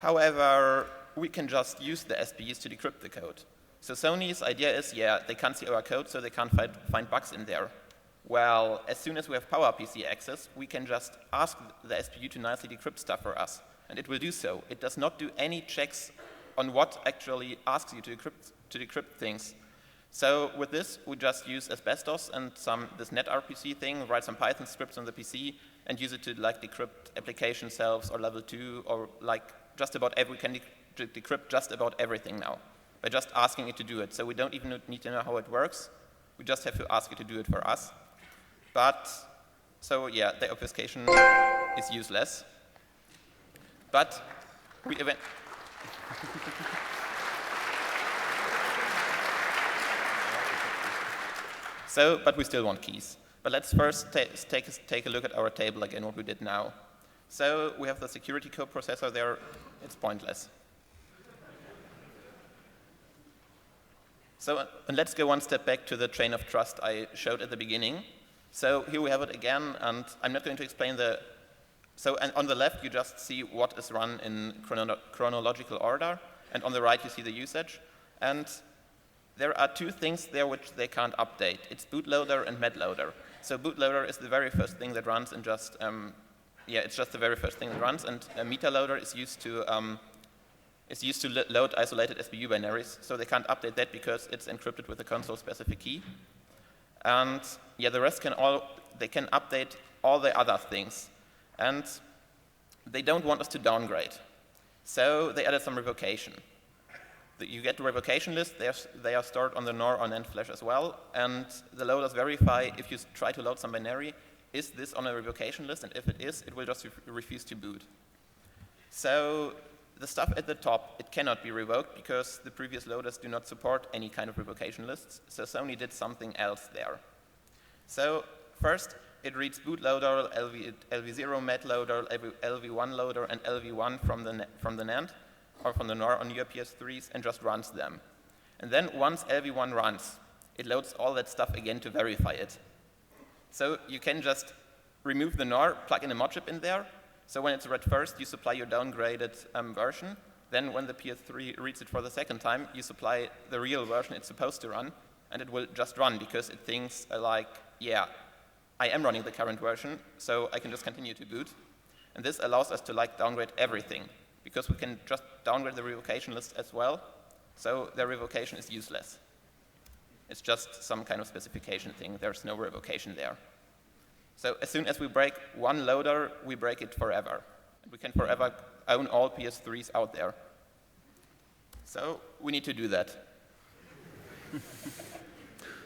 However, we can just use the SPUs to decrypt the code. So Sony's idea is, yeah, they can't see our code, so they can't find bugs in there. Well, as soon as we have PowerPC access, we can just ask the SPU to nicely decrypt stuff for us, and it will do so. It does not do any checks on what actually asks you to decrypt things. So with this, we just use Asbestos and this NetRPC thing, write some Python scripts on the PC, and use it to decrypt application selves or level 2, or just about we can decrypt just about everything now by just asking it to do it. So we don't even need to know how it works. We just have to ask it to do it for us. But, so yeah, the obfuscation is useless. But we but we still want keys. But let's first take a look at our table again, what we did now. So we have the security code processor there. It's pointless. So and let's go one step back to the chain of trust I showed at the beginning. So here we have it again, and I'm not going to explain and on the left, you just see what is run in chronological order, and on the right, you see the usage. And there are two things there which they can't update. It's bootloader and medloader. So bootloader is the very first thing that runs, and it's just the very first thing that runs. And metaloader is used to load isolated SPU binaries. So they can't update that because it's encrypted with a console-specific key. And yeah, the rest they can update all the other things. And they don't want us to downgrade. So they added some revocation. You get the revocation list, they are stored on the NOR or NAND flash as well, and the loaders verify if you try to load some binary, is this on a revocation list, and if it is, it will just refuse to boot. So the stuff at the top, it cannot be revoked because the previous loaders do not support any kind of revocation lists, so Sony did something else there. So first, it reads bootloader, LV0 medloader, LV1 loader, and LV1 from the NAND, or from the NOR on your PS3s, and just runs them. And then once LV1 runs, it loads all that stuff again to verify it. So you can just remove the NOR, plug in a mod chip in there, so when it's read first, you supply your downgraded version. Then when the PS3 reads it for the second time, you supply the real version it's supposed to run, and it will just run because it thinks yeah, I am running the current version, so I can just continue to boot. And this allows us to downgrade everything, because we can just downgrade the revocation list as well, so the revocation is useless. It's just some kind of specification thing. There's no revocation there. So as soon as we break one loader, we break it forever. We can forever own all PS3s out there. So we need to do that.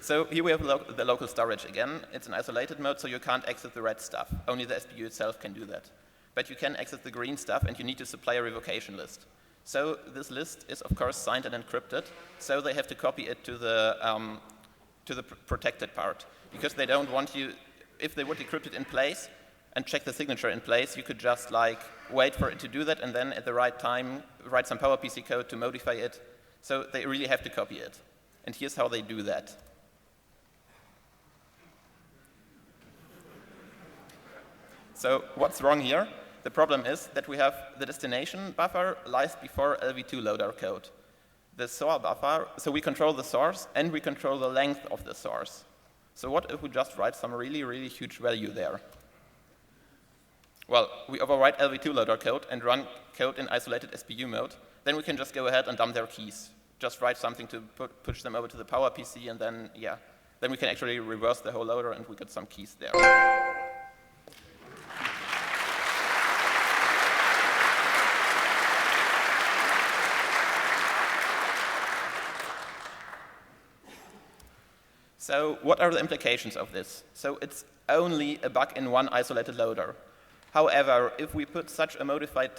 So here we have the local storage again. It's an isolated mode, so you can't access the red stuff. Only the SPU itself can do that. But you can access the green stuff, and you need to supply a revocation list. So this list is, of course, signed and encrypted, so they have to copy it to the protected part, because they don't want you, if they would decrypt it in place and check the signature in place, you could just wait for it to do that, and then at the right time write some PowerPC code to modify it. So they really have to copy it. And here's how they do that. So what's wrong here? The problem is that we have the destination buffer lies before LV2 loader code. The SOR buffer, so we control the source and we control the length of the source. So what if we just write some really, really huge value there? Well, we overwrite LV2 loader code and run code in isolated SPU mode. Then we can just go ahead and dump their keys. Just write something to push them over to the PowerPC, and then, yeah, then we can actually reverse the whole loader and we get some keys there. So what are the implications of this? So it's only a bug in one isolated loader. However, if we put such a modified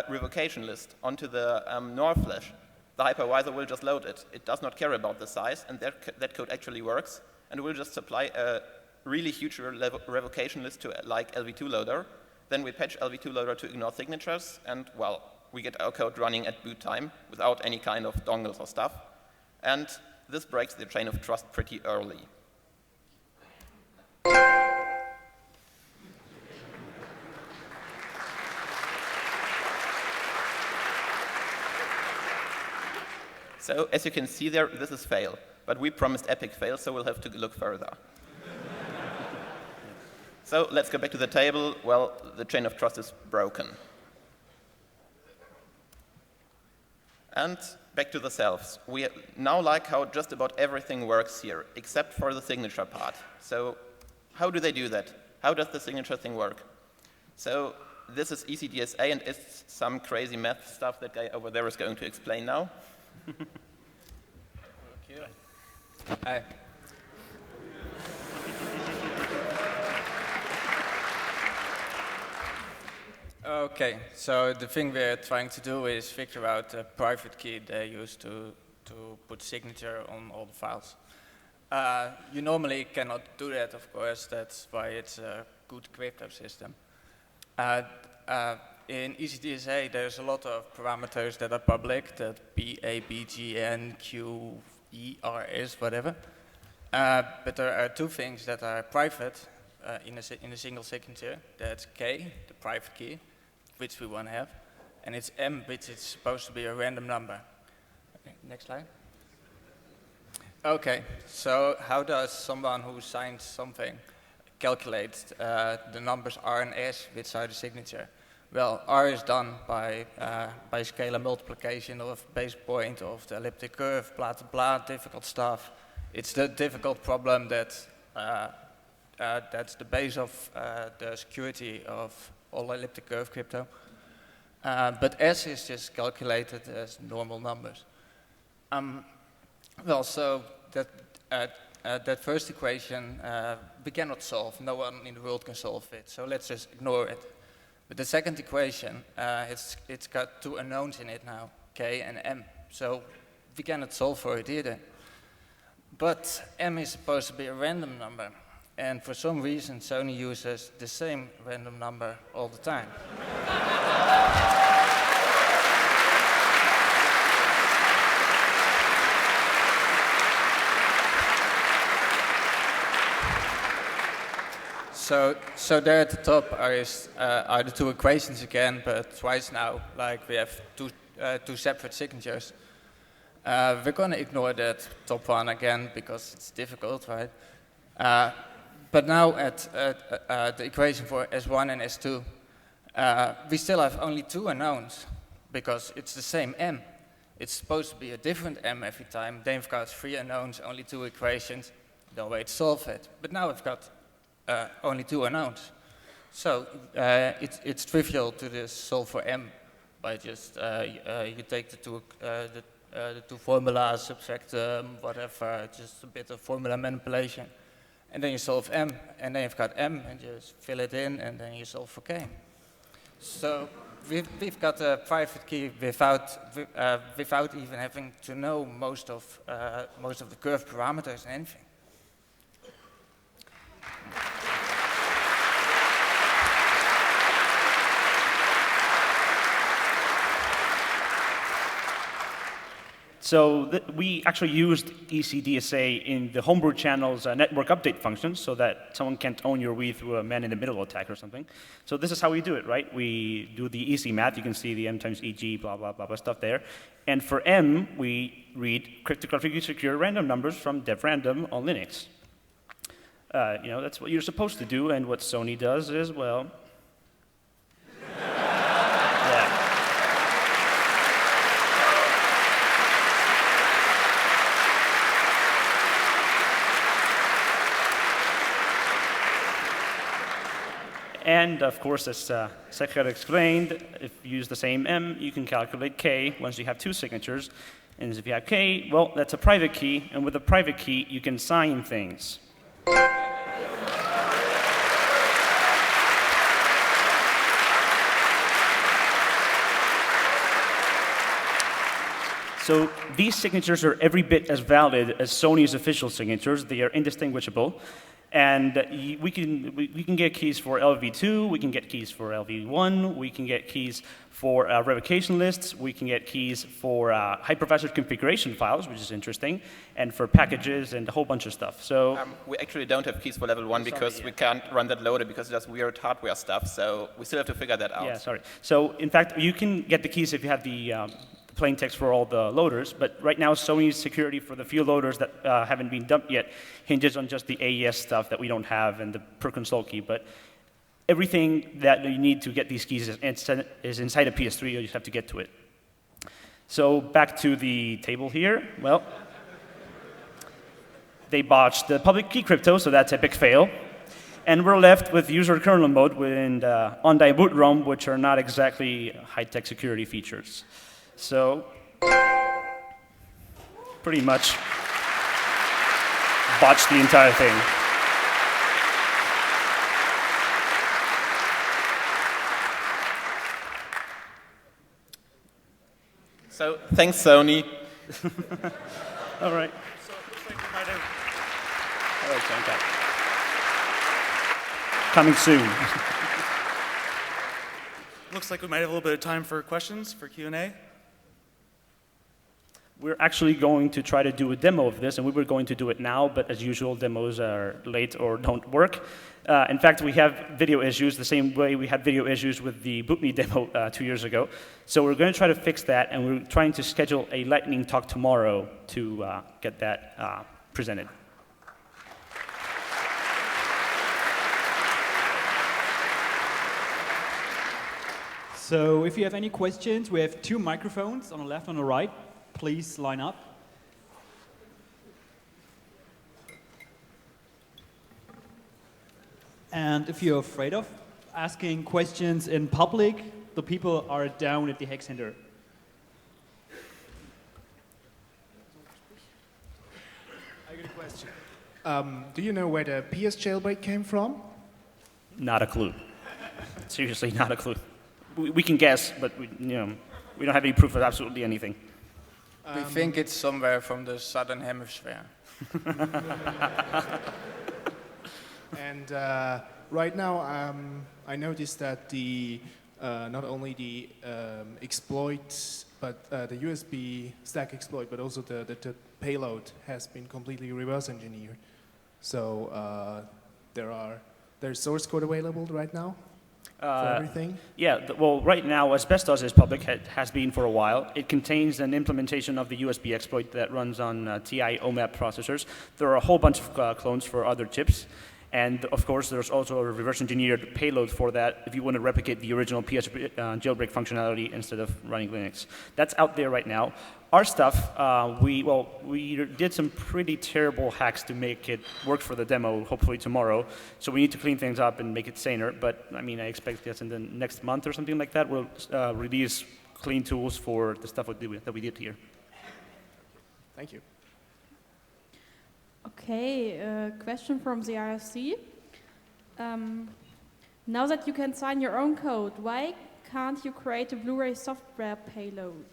revocation list onto the NOR flash, the hypervisor will just load it. It does not care about the size, and that code actually works, and it will just supply a really huge revocation list to LV2 loader. Then we patch LV2 loader to ignore signatures, and well, we get our code running at boot time without any kind of dongles or stuff. And this breaks the chain of trust pretty early. So as you can see there, this is fail. But we promised epic fail, so we'll have to look further. So let's go back to the table. Well, the chain of trust is broken. And back to the selves. We now like how just about everything works here, except for the signature part. So how do they do that? How does the signature thing work? So this is ECDSA, and it's some crazy math stuff that guy over there is going to explain now. Hi. Okay, so the thing we're trying to do is figure out the private key they use to put signature on all the files. You normally cannot do that, of course. That's why it's a good crypto system. In ECDSA, there's a lot of parameters that are public, that P, A, B, G, N, Q, E, R, S, whatever. But there are two things that are private in a single signature. That's K, the private key, which we want to have, and it's M, which is supposed to be a random number. Okay, next slide. Okay, so how does someone who signs something calculate the numbers R and S, which are the signature? Well, R is done by scalar multiplication of base point of the elliptic curve, blah, blah, blah, difficult stuff. It's the difficult problem that's the base of the security of all elliptic curve crypto. But S is just calculated as normal numbers. Well, so that first equation we cannot solve. No one in the world can solve it, so let's just ignore it. But the second equation, it's got two unknowns in it now, K and M. So we cannot solve for it either. But M is supposed to be a random number. And for some reason, Sony uses the same random number all the time. So there at the top are the two equations again, but twice now, like we have two separate signatures. We're going to ignore that top one again because it's difficult, right? But now at the equation for S1 and S2, we still have only two unknowns because it's the same M. It's supposed to be a different M every time. Then we've got three unknowns, only two equations, no way to solve it. But now we've got only two unknowns. So it's trivial to just solve for M by just, you take the two formulas, subtract them, whatever, just a bit of formula manipulation. And then you solve M, and then you've got M, and you just fill it in, and then you solve for K. So we've got a private key without even having to know most of the curve parameters and anything. So we actually used ECDSA in the Homebrew channel's network update function so that someone can't own your Wii through a man-in-the-middle attack or something. So this is how we do it, right? We do the EC math. You can see the M times EG, blah, blah, blah, blah stuff there. And for M, we read cryptographically secure random numbers from dev-random on Linux. That's what you're supposed to do, and what Sony does is, well, and of course, as Sekar explained, if you use the same M, you can calculate K once you have two signatures. And if you have K, well, that's a private key. And with a private key, you can sign things. So these signatures are every bit as valid as Sony's official signatures. They are indistinguishable. And we can get keys for LV2, we can get keys for LV1, we can get keys for revocation lists, we can get keys for hypervisor configuration files, which is interesting, and for packages and a whole bunch of stuff. So we actually don't have keys for level 1 because we can't run that loaded because it does weird hardware stuff, so we still have to figure that out. Yeah, sorry. So in fact, you can get the keys if you have the plain text for all the loaders, but right now Sony's security for the few loaders that haven't been dumped yet hinges on just the AES stuff that we don't have and the per console key, but everything that you need to get these keys is inside a PS3, you just have to get to it. So back to the table here. Well, they botched the public key crypto, so that's a big fail. And we're left with user kernel mode and on-die boot ROM, which are not exactly high-tech security features. So pretty much botched the entire thing. So thanks, Sony. All right. So it looks like we might have All right, thank God. Coming soon. Looks like we might have a little bit of time for questions, for Q&A. We're actually going to try to do a demo of this, and we were going to do it now, but as usual, demos are late or don't work. In fact, we have video issues the same way we had video issues with the BootMe demo 2 years ago. So we're going to try to fix that, and we're trying to schedule a lightning talk tomorrow to get that presented. So if you have any questions, we have 2 microphones on the left and on the right. Please line up. And if you're afraid of asking questions in public, the people are down at the Hack Center. I got a question. Do you know where the PS jailbreak came from? Not a clue. Seriously, not a clue. We can guess, but we don't have any proof of absolutely anything. We think it's somewhere from the southern hemisphere. And right now, I noticed that the not only the exploit, but the USB stack exploit, but also the payload has been completely reverse engineered. So there's source code available right now for everything. Yeah, well, right now, Asbestos is public, has been for a while. It contains an implementation of the USB exploit that runs on TI OMAP processors. There are a whole bunch of clones for other chips. And of course, there's also a reverse engineered payload for that if you want to replicate the original PS jailbreak functionality instead of running Linux. That's out there right now. Our stuff, we did some pretty terrible hacks to make it work for the demo, hopefully tomorrow. So we need to clean things up and make it saner. But I mean, I expect that in the next month or something like that, we'll release clean tools for the stuff that we did here. Thank you. Okay, question from the IRC. Now that you can sign your own code, why can't you create a Blu-ray software payload?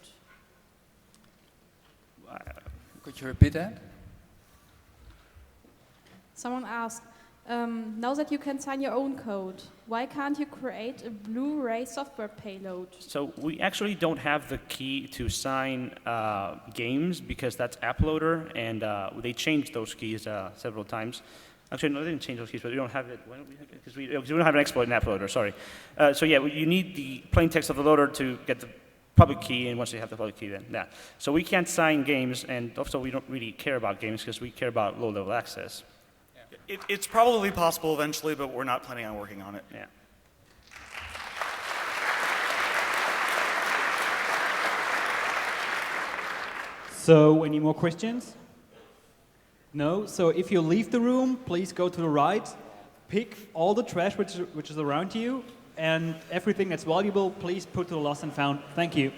Could you repeat that? Someone asked, now that you can sign your own code, why can't you create a Blu-ray software payload? So we actually don't have the key to sign games because that's AppLoader, and they changed those keys several times. Actually, no, they didn't change those keys, but we don't have it. Why don't we have it? Because we don't have an exploit in AppLoader, sorry. So yeah, you need the plain text of the loader to get the public key, and once you have the public key, then that. So we can't sign games, and also we don't really care about games because we care about low-level access. It's probably possible eventually, but we're not planning on working on it. Yeah. So any more questions? No? So if you leave the room, please go to the right, pick all the trash which is around you, and everything that's valuable, please put to the lost and found. Thank you.